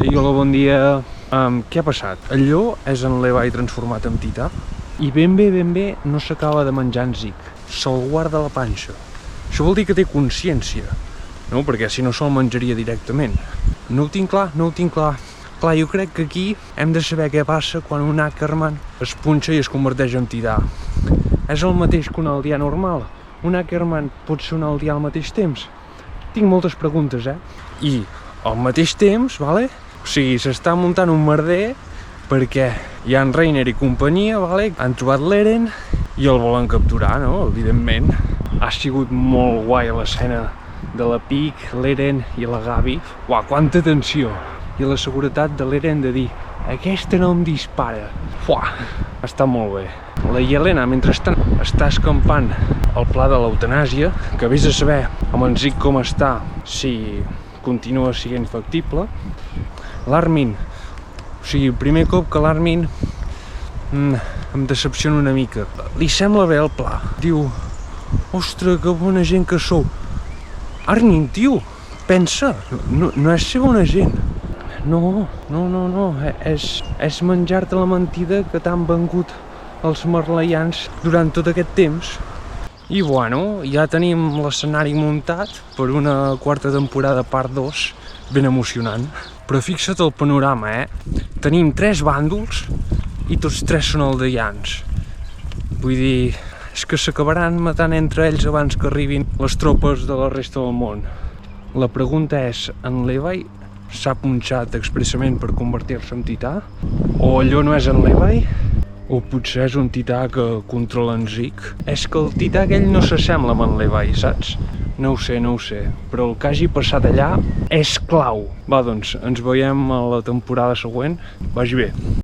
I hola, bon dia. Què ha passat? El lleó és en Levi transformat en tità i ben bé no s'acaba de menjar en Zig. Se'l guarda a la panxa. Això vol dir que té consciència, no? Perquè si no se'l menjaria directament. No ho tinc clar. Clar, jo crec que aquí hem de saber què passa quan un Ackerman es punxa i es converteix en tità. És el mateix que un aldeà normal? Un Ackerman pot ser un aldeà al mateix temps? Tinc moltes preguntes, I al mateix temps, vale? O sigui, s'està muntant un merder perquè hi ha en Reiner i companyia, vale? Han trobat l'Eren i el volen capturar, no? Evidentment. Ha sigut molt guai l'escena de la Pig, l'Eren i la Gabi. Uau, quanta tensió! I la seguretat de l'Eren de dir aquesta no em dispara. Uah, està molt bé. La Yelena, mentrestant, està escampant el pla de l'eutanàsia, que vés a saber amb en Zig com està, si continua sent factible. L'Armin, o sigui, el primer cop que l'Armin em decepciona una mica. Li sembla bé el pla. Diu, ostres, que bona gent que sou. Armin, tio, pensa, no és ser bona gent. No, és menjar-te la mentida que t'han vengut els marleians durant tot aquest temps. I bueno, ja tenim l'escenari muntat per una quarta temporada part 2, ben emocionant. Però fixa't el panorama, Tenim 3 bàndols i tots 3 són aldeans. Vull dir, és que s'acabaran matant entre ells abans que arribin les tropes de la resta del món. La pregunta és, en Levi s'ha punxat expressament per convertir-se en tità? O allò no és en Levi? O potser és un tità que controla en Zig? És que el tità aquell no s'assembla amb en Levi, saps? No ho sé, però el que hagi passat allà és clau. Va, doncs, ens veiem a la temporada següent. Vagi bé.